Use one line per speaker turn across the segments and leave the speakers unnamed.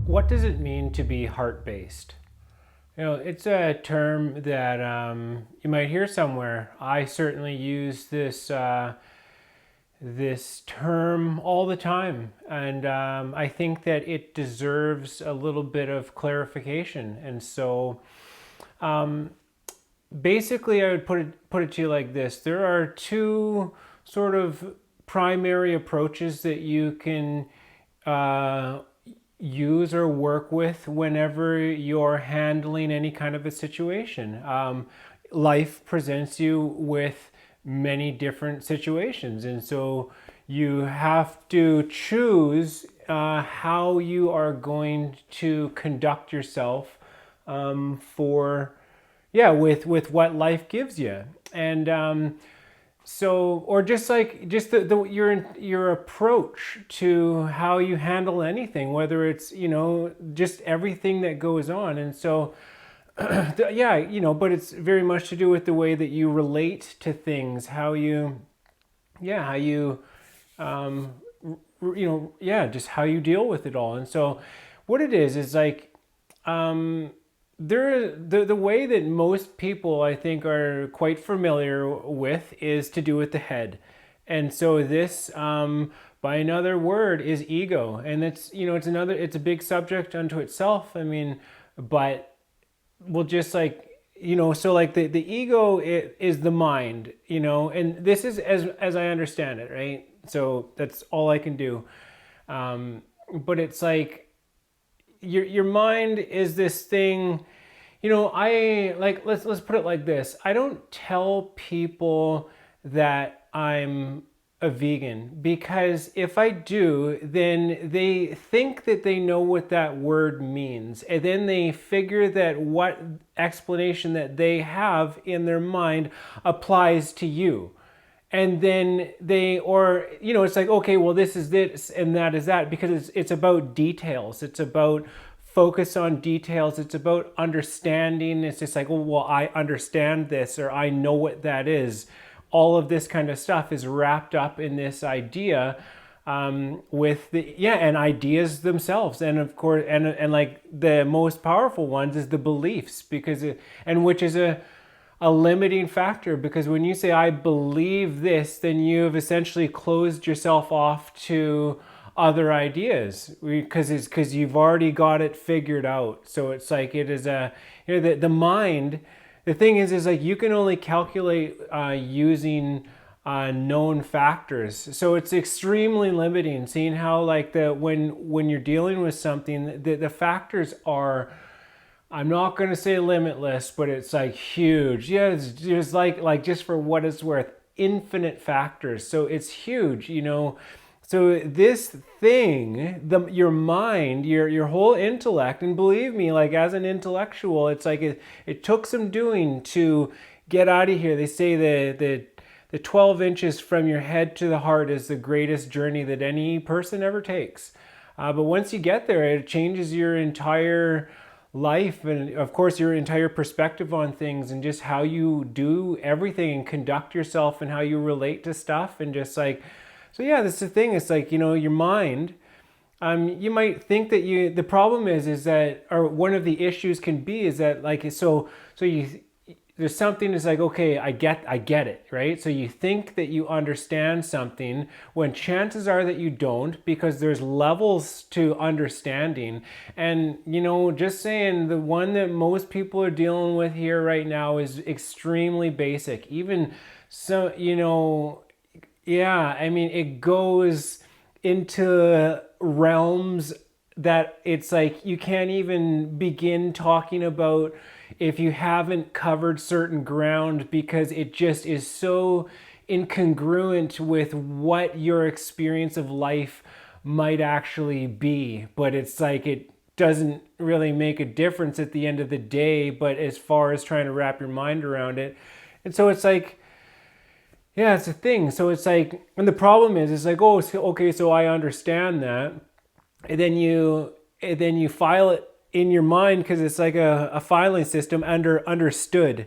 What does it mean to be heart-based? It's a term that you might hear somewhere. I certainly use this term all the time, and I think that it deserves a little bit of clarification. And so, basically, I would put it to you like this: there are two sort of primary approaches that you can uh, use or work with whenever you're handling any kind of a situation. Life presents you with many different situations, and so you have to choose how you are going to conduct yourself for with what life gives you. And so, or just like just your approach to how you handle anything, whether it's just everything that goes on. And so yeah, but it's very much to do with the way that you relate to things, how you yeah how you just how you deal with it all. And so what it is like, the way that most people I think are quite familiar with is to do with the head. And so this, by another word, is ego. And it's a big subject unto itself. I mean, but we'll just like, so like the ego is the mind, and this is as I understand it, right? So that's all I can do. But it's like your mind is this thing. I like, let's put it like this: I don't tell people that I'm a vegan, because if I do, then they think that they know what that word means, and then they figure that what explanation that they have in their mind applies to you. And then it's like, okay, well, this is this and that is that, because it's about details. It's about focus on details. It's about understanding. It's just like, well, I understand this, or I know what that is. All of this kind of stuff is wrapped up in this idea, with and ideas themselves. And of course, and like the most powerful ones is the beliefs, and which is a limiting factor, because when you say I believe this, then you've essentially closed yourself off to other ideas, because you've already got it figured out. So it's like, it is the mind. The thing is like, you can only calculate using known factors. So it's extremely limiting, seeing how like when you're dealing with something, the factors are, I'm not going to say limitless, but it's like huge. Yeah, it's just like just for what it's worth, infinite factors. So it's huge, So this thing, your mind, your whole intellect, and believe me, like as an intellectual, it's like it took some doing to get out of here. They say the 12 inches from your head to the heart is the greatest journey that any person ever takes. But once you get there, it changes your entire life, and of course your entire perspective on things, and just how you do everything and conduct yourself, and how you relate to stuff. And just like, so yeah, that's the thing. It's like, your mind, you might think that the problem is that, or one of the issues can be, is that like, so you, there's something that's like, okay, I get it, right? So you think that you understand something, when chances are that you don't, because there's levels to understanding. And just saying, the one that most people are dealing with here right now is extremely basic. Even so, yeah, I mean, it goes into realms that it's like you can't even begin talking about if you haven't covered certain ground, because it just is so incongruent with what your experience of life might actually be. But it's like, it doesn't really make a difference at the end of the day, but as far as trying to wrap your mind around it. And so it's like, yeah, it's a thing. So it's like, and the problem is, it's like, oh, okay, so I understand that, and then you file it in your mind, because it's like a filing system under understood,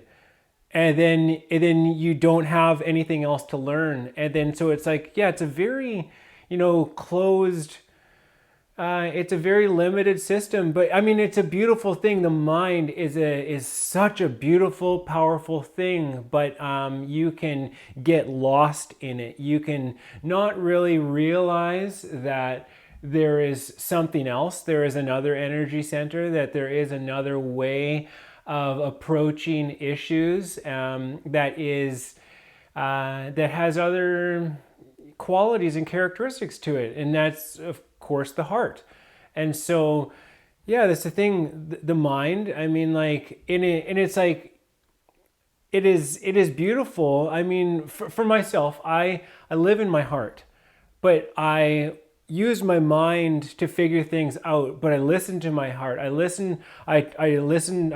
and then you don't have anything else to learn. And then so it's like, yeah, it's a very closed it's a very limited system, but I mean, it's a beautiful thing. The mind is such a beautiful, powerful thing, but you can get lost in it. You can not really realize that there is something else. There is another energy center. That there is another way of approaching issues that has other qualities and characteristics to it, and that's of course the heart. And so yeah, that's the thing, the mind, I mean, like in it, and it's like it is beautiful. I mean, for myself, I live in my heart, but I use my mind to figure things out. But I listen to my heart. I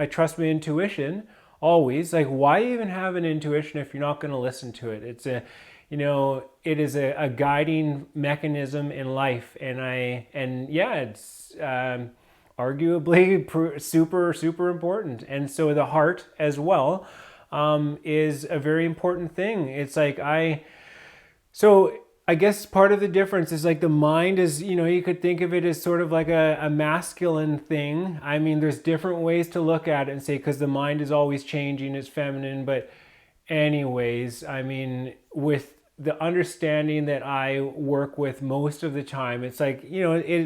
trust my intuition always. Like, why even have an intuition if you're not going to listen to it? It's a, it is a guiding mechanism in life. And yeah, it's arguably super important. And so the heart as well is a very important thing. It's like so I guess part of the difference is like the mind is, you could think of it as sort of like a masculine thing. I mean, there's different ways to look at it and say, because the mind is always changing, it's feminine. But anyways, I mean, with the understanding that I work with most of the time, it's like,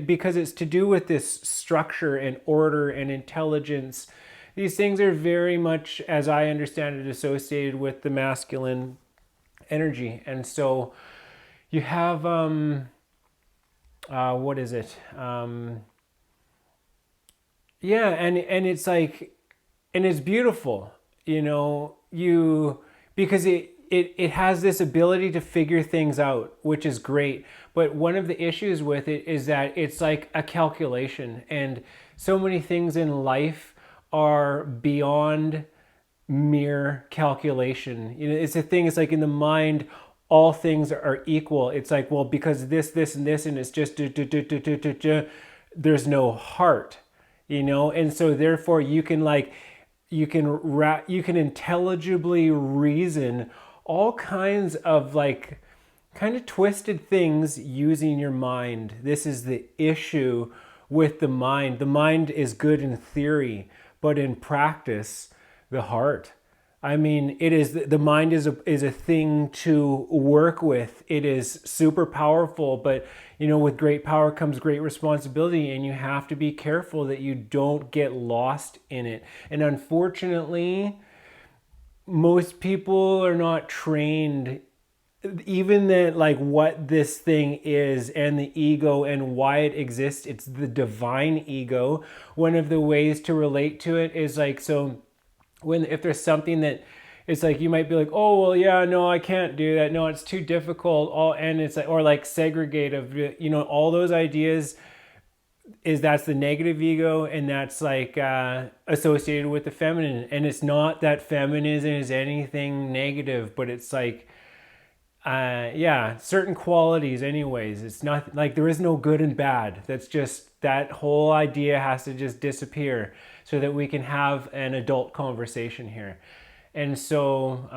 because it's to do with this structure and order and intelligence. These things are very much, as I understand it, associated with the masculine energy. And so you have what is it? Yeah, and it's like, and it's beautiful, because it has this ability to figure things out, which is great. But one of the issues with it is that it's like a calculation, and so many things in life are beyond mere calculation. It's a thing. It's like in the mind, all things are equal. It's like, well, because this, and this, and it's just there's no heart, and so therefore you can intelligibly reason all kinds of like kind of twisted things using your mind. This is the issue with the mind. The mind is good in theory, but in practice, the heart. I mean, the mind is a thing to work with. It is super powerful, but with great power comes great responsibility, and you have to be careful that you don't get lost in it. And unfortunately, most people are not trained even that, like, what this thing is and the ego and why it exists. It's the divine ego. One of the ways to relate to it is like, so if there's something that it's like, you might be like, oh, well, yeah, no, I can't do that, no, it's too difficult, and it's like, or like segregative, all those ideas, that's the negative ego, and that's like associated with the feminine. And it's not that feminism is anything negative, but it's like yeah, certain qualities anyways. It's not like there is no good and bad. That's just, that whole idea has to just disappear so that we can have an adult conversation here. And so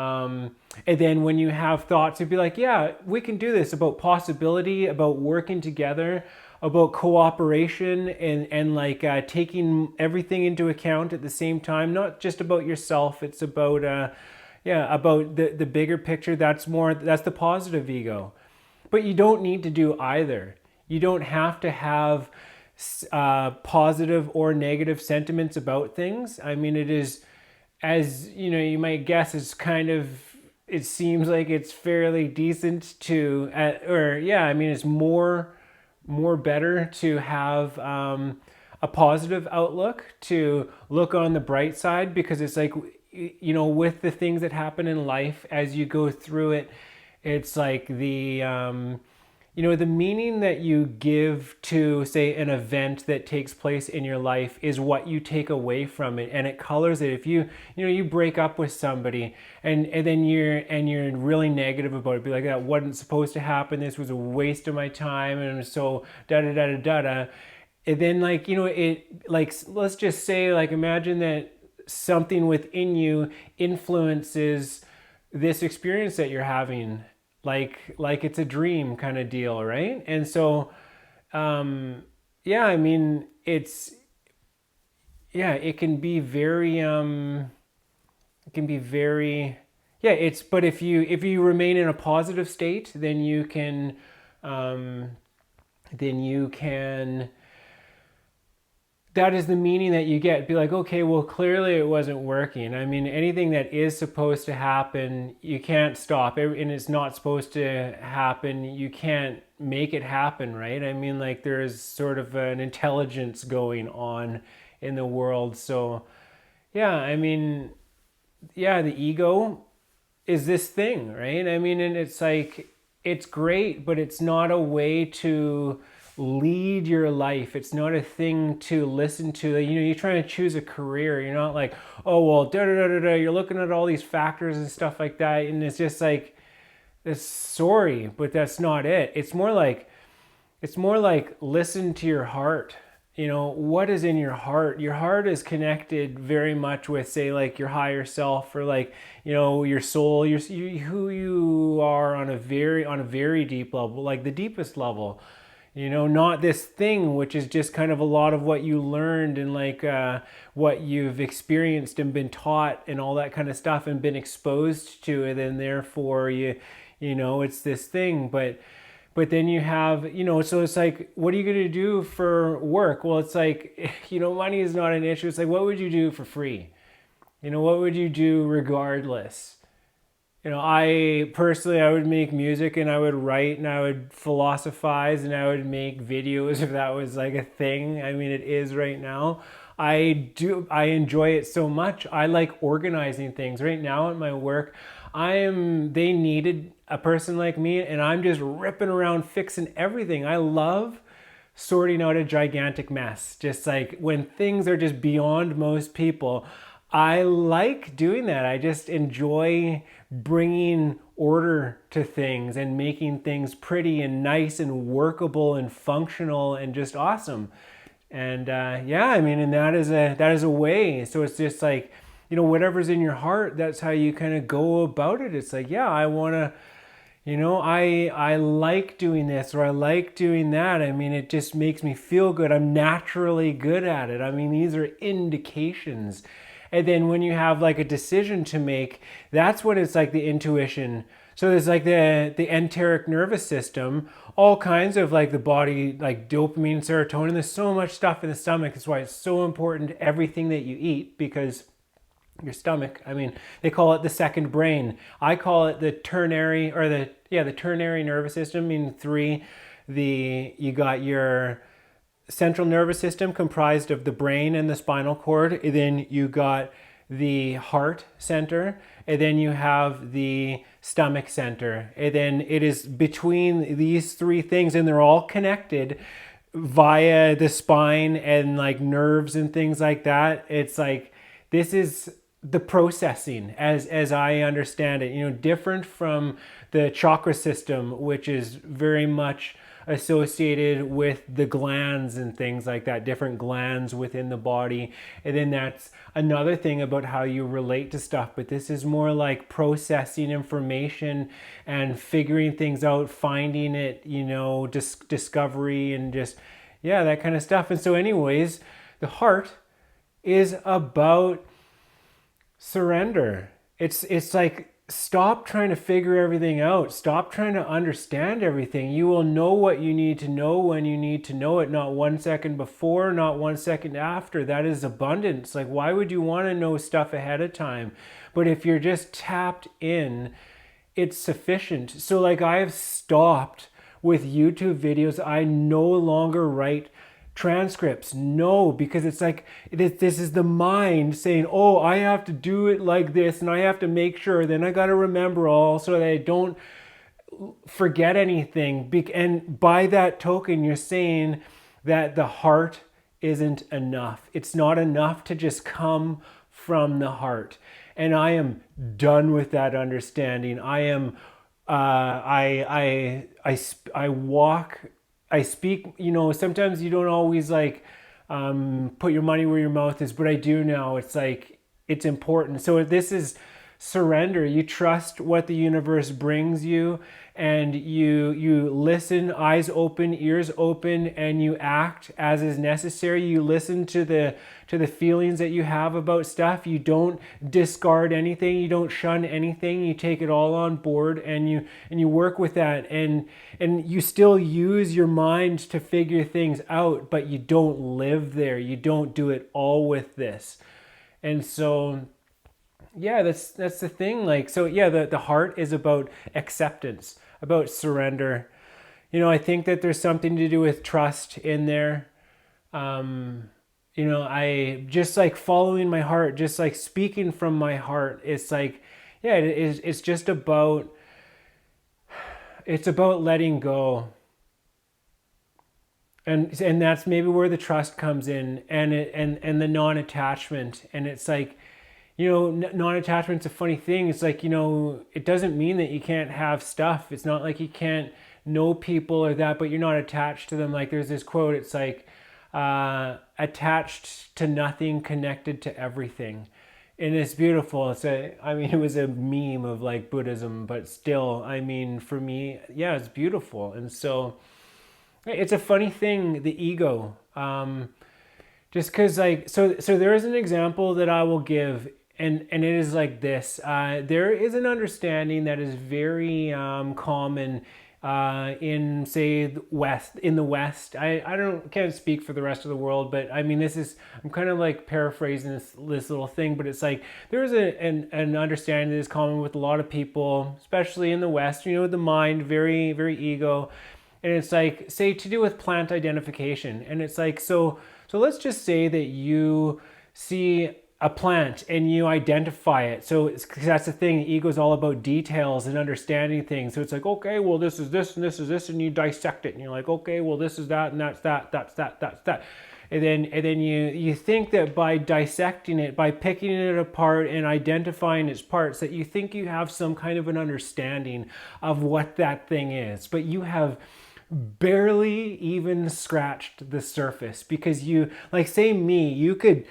and then when you have thoughts, you'd be like, yeah, we can do this, about possibility, about working together, about cooperation, and like taking everything into account at the same time. Not just about yourself. It's about yeah, about the bigger picture. That's the positive ego. But you don't need to do either. You don't have to have positive or negative sentiments about things. I mean, it is, as you might guess, it's kind of, it seems like it's fairly decent to, or yeah, I mean, it's more better to have a positive outlook, to look on the bright side, because it's like, with the things that happen in life as you go through it, it's like the the meaning that you give to, say, an event that takes place in your life is what you take away from it, and it colors it. If you break up with somebody, and then you're really negative about it, be like, that wasn't supposed to happen, this was a waste of my time, and so da da da da da da. And then, like, it, like, let's just say, like, imagine that something within you influences this experience that you're having, like it's a dream kind of deal, right? And so yeah, I mean, it's, yeah, it can be very, it can be very, yeah, it's, but if you remain in a positive state, um, then you can, that is the meaning that you get. Be like, okay, well, clearly it wasn't working. I mean, anything that is supposed to happen, you can't stop. And it's not supposed to happen. You can't make it happen, right? I mean, like, there's sort of an intelligence going on in the world. So, yeah, I mean, yeah, the ego is this thing, right? I mean, and it's like, it's great, but it's not a way to lead your life. It's not a thing to listen to. You know, you're trying to choose a career. You're not like, oh, well, da da da da da. You're looking at all these factors and stuff like that. And it's just like, it's sorry, but that's not it. It's more like listen to your heart. You know, what is in your heart? Your heart is connected very much with, say, like your higher self, or like, you know, your soul, who you are on a very deep level, like the deepest level. You know, not this thing which is just kind of a lot of what you learned, and like what you've experienced and been taught and all that kind of stuff and been exposed to, and then therefore you know, it's this thing. But then you have, you know, so it's like, what are you going to do for work? Well, it's like, you know, money is not an issue. It's like, what would you do for free? You know, what would you do regardless? You know, I personally, I would make music, and I would write, and I would philosophize, and I would make videos if that was like a thing. I mean, it is right now. I enjoy it so much. I like organizing things. Right now at my work, they needed a person like me, and I'm just ripping around fixing everything. I love sorting out a gigantic mess. Just like when things are just beyond most people, I like doing that. I just enjoy bringing order to things and making things pretty and nice and workable and functional and just awesome. And yeah, I mean, and that is a way. So it's just like, you know, whatever's in your heart, that's how you kind of go about it. It's like, yeah, I want to, you know, I like doing this, or I like doing that. I mean, it just makes me feel good. I'm naturally good at it. I mean, these are indications. And then when you have like a decision to make, that's when it's like the intuition. So there's like the enteric nervous system, all kinds of like the body, like dopamine, serotonin. There's so much stuff in the stomach. That's why it's so important, everything that you eat, because your stomach, I mean, they call it the second brain. I call it the ternary, or the ternary nervous system. I mean, you got your central nervous system comprised of the brain and the spinal cord, and then you got the heart center, and then you have the stomach center, and then it is between these three things, and they're all connected via the spine and like nerves and things like that. It's like, this is the processing as I understand it, you know, different from the chakra system, which is very much associated with the glands and things like that, different glands within the body. And then that's another thing about how you relate to stuff. But this is more like processing information and figuring things out, finding it, you know, discovery and just, yeah, that kind of stuff. And so anyways, the heart is about surrender. It's like, stop trying to figure everything out. Stop trying to understand everything. You will know what you need to know when you need to know it, not 1 second before, not 1 second after. That is abundance. Like, why would you want to know stuff ahead of time? But if you're just tapped in, it's sufficient. So like, I have stopped with YouTube videos. I no longer write transcripts. No, because it's like, this is the mind saying, oh, I have to do it like this, and I have to make sure, then I got to remember all so that I don't forget anything. And by that token, you're saying that the heart isn't enough. It's not enough to just come from the heart. And I am done with that understanding. I am I walk, I speak, you know, sometimes you don't always like put your money where your mouth is, but I do now. It's like, it's important. So this is surrender. You trust what the universe brings you, and you listen, eyes open, ears open, and you act as is necessary. You listen to the feelings that you have about stuff. You don't discard anything, you don't shun anything. You take it all on board, and you work with that, and you still use your mind to figure things out, but you don't live there. You don't do it all with this. And so yeah, that's the thing. Like, so yeah, the heart is about acceptance, about surrender. I think that there's something to do with trust in there. I just like following my heart, just like speaking from my heart. It's like, yeah, it's just about, it's about letting go. And that's maybe where the trust comes in, and the non-attachment. And it's like, non-attachment's a funny thing. It's like, it doesn't mean that you can't have stuff. It's not like you can't know people or that, but you're not attached to them. Like, there's this quote, it's like, attached to nothing, connected to everything. And it's beautiful. It was a meme of like Buddhism, but still, for me, yeah, it's beautiful. And so it's a funny thing, the ego. Just because, like, so there is an example that I will give, and it is like this. There is an understanding that is very common in, say, the West. I can't speak for the rest of the world, but I'm kind of like paraphrasing this little thing, but it's like there is an understanding that is common with a lot of people, especially in the West. The mind, very, very ego. And it's like, say, to do with plant identification. And it's like, so let's just say that you see a plant and you identify it. So that's the thing. Ego is all about details and understanding things. So it's like, okay, well, this is this and this is this, and you dissect it, and you're like, okay, well, this is that and that's that, that's that. And then you think that by dissecting it, by picking it apart and identifying its parts, that you think you have some kind of an understanding of what that thing is. But you have barely even scratched the surface, because say me, you could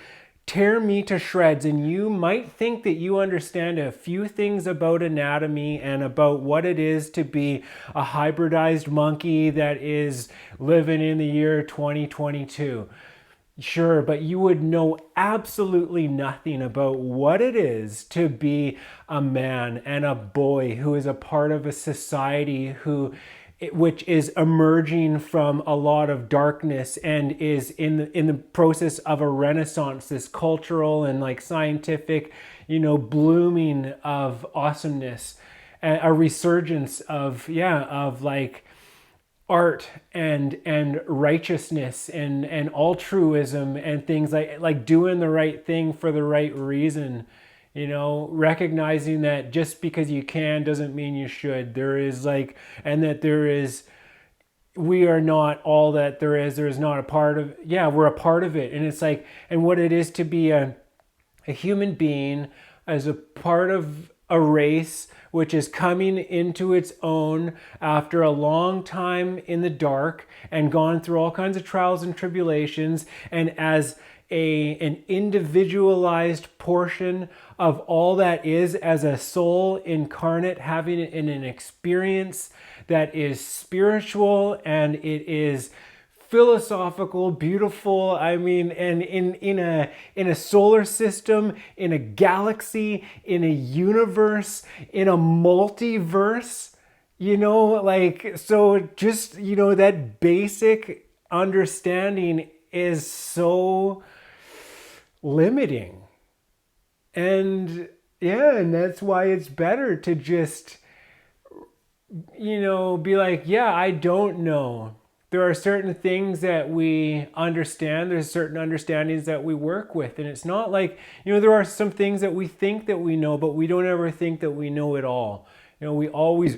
tear me to shreds and you might think that you understand a few things about anatomy and about what it is to be a hybridized monkey that is living in the year 2022. Sure, but you would know absolutely nothing about what it is to be a man and a boy who is a part of a society which is emerging from a lot of darkness and is in the process of a renaissance, this cultural and like scientific, blooming of awesomeness, a resurgence of like art and righteousness and altruism and things like doing the right thing for the right reason. Recognizing that just because you can doesn't mean you should. We are not all that there is. There is not a part of, we're a part of it. And it's like, and what it is to be a human being as a part of a race which is coming into its own after a long time in the dark and gone through all kinds of trials and tribulations, and as an individualized portion of all that is, as a soul incarnate, having it in an experience that is spiritual and it is philosophical, beautiful. And in a solar system, in a galaxy, in a universe, in a multiverse, so just, that basic understanding is so limiting. And that's why it's better to just, be like, I don't know. There are certain things that we understand. There's certain understandings that we work with. And it's not like, there are some things that we think that we know, but we don't ever think that we know it all. We always,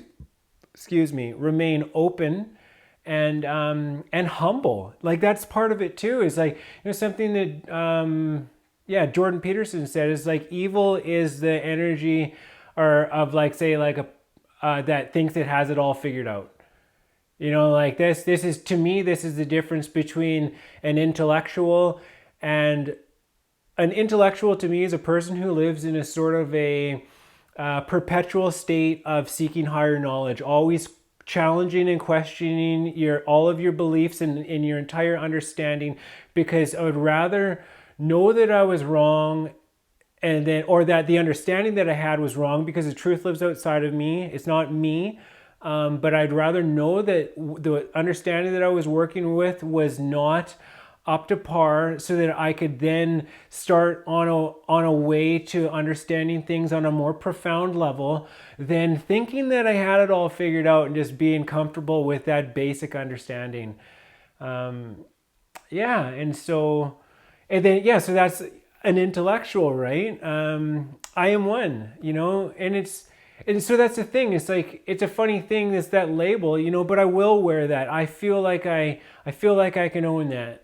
remain open and humble. Like, that's part of it too, is like, something that Jordan Peterson said is like, evil is the energy of like, say, like that thinks it has it all figured out. Like this is, to me, this is the difference between an intellectual. And an intellectual to me is a person who lives in a sort of a perpetual state of seeking higher knowledge, always challenging and questioning all of your beliefs and your entire understanding, because I would rather know that I was wrong, and then, or that the understanding that I had was wrong, because the truth lives outside of me. It's not me. But I'd rather know that the understanding that I was working with was not up to par, so that I could then start on a way to understanding things on a more profound level, than thinking that I had it all figured out and just being comfortable with that basic understanding. Yeah, and so, and then, yeah, so that's an intellectual, right? I am one, and so that's the thing. It's like, it's a funny thing, is that label, but I will wear that. I feel like I can own that.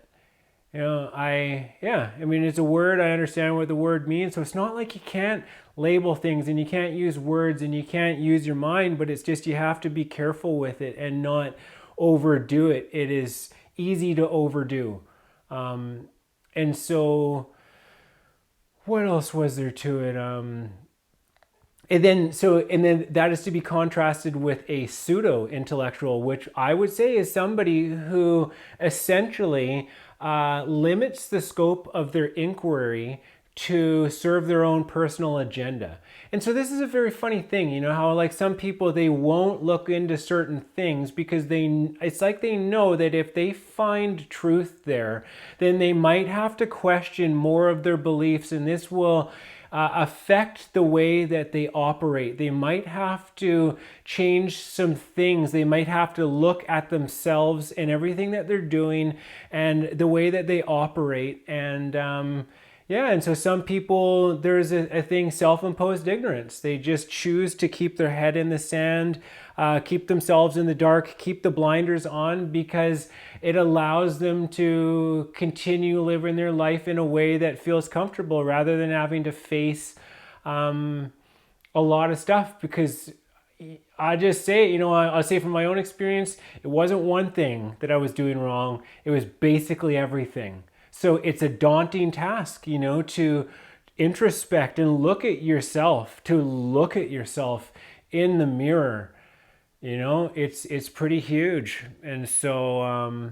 Yeah, I mean, it's a word. I understand what the word means. So it's not like you can't label things and you can't use words and you can't use your mind, but it's just, you have to be careful with it and not overdo it. It is easy to overdo. And so, what else was there to it? And then that is to be contrasted with a pseudo intellectual, which I would say is somebody who essentially limits the scope of their inquiry to serve their own personal agenda. And so this is a very funny thing, how, like, some people, they won't look into certain things because it's like they know that if they find truth there, then they might have to question more of their beliefs, and this will affect the way that they operate. They might have to change some things. They might have to look at themselves and everything that they're doing and the way that they operate. And yeah, and so some people, there's a thing, self-imposed ignorance. They just choose to keep their head in the sand, keep themselves in the dark, keep the blinders on, because it allows them to continue living their life in a way that feels comfortable, rather than having to face a lot of stuff. Because I just say, I'll say from my own experience, it wasn't one thing that I was doing wrong. It was basically everything. So it's a daunting task, to introspect and look at yourself, in the mirror. It's pretty huge. And so,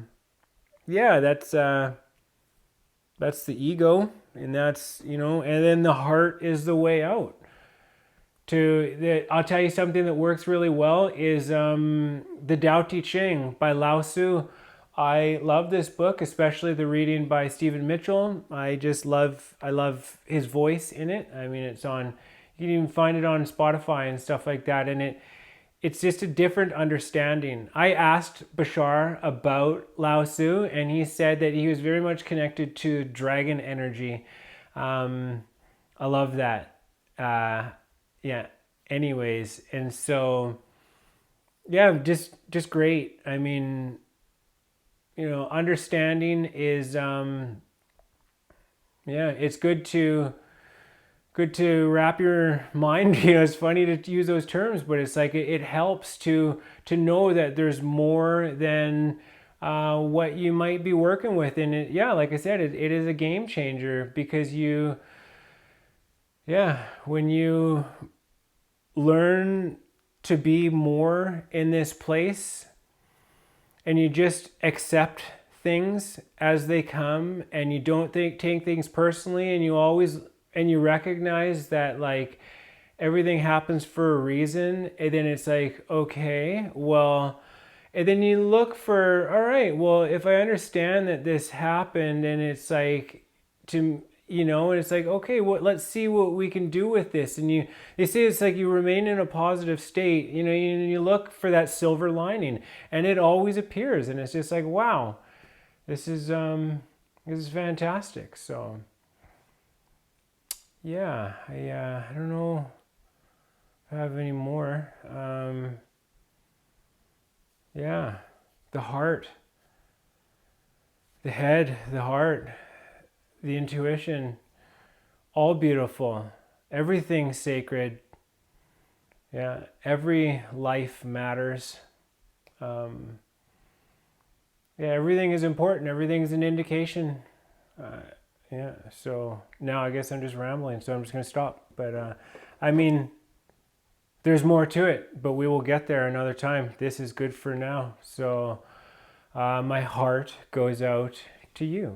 yeah, that's the ego, and that's, and then the heart is the way out. I'll tell you something that works really well is the Tao Te Ching by Lao Tzu. I love this book, especially the reading by Stephen Mitchell. I love his voice in it. I mean, you can even find it on Spotify and stuff like that. And it's just a different understanding. I asked Bashar about Lao Tzu, and he said that he was very much connected to dragon energy. I love that. Yeah. Anyways, and so, yeah, just great. I mean, understanding is, yeah, it's good to wrap your mind. It's funny to use those terms, but it's like it helps to know that there's more than what you might be working with. And yeah, like I said, it is a game changer, because when you learn to be more in this place, and you just accept things as they come, and you don't take things personally, and you recognize that, like, everything happens for a reason, and then it's like, okay, well, and then you look for, all right, well, if I understand that this happened, and it's like, and it's like, okay, well, let's see what we can do with this. And they say it's like you remain in a positive state, you look for that silver lining, and it always appears. And it's just like, wow, this is fantastic. So yeah, I don't know if I have any more. Yeah, the heart, the head, the heart, the intuition, all beautiful, everything sacred. Yeah, every life matters. Yeah, everything is important. Everything's an indication. Yeah, so now I guess I'm just rambling, so I'm just going to stop. But I mean, there's more to it, but we will get there another time. This is good for now. So my heart goes out to you.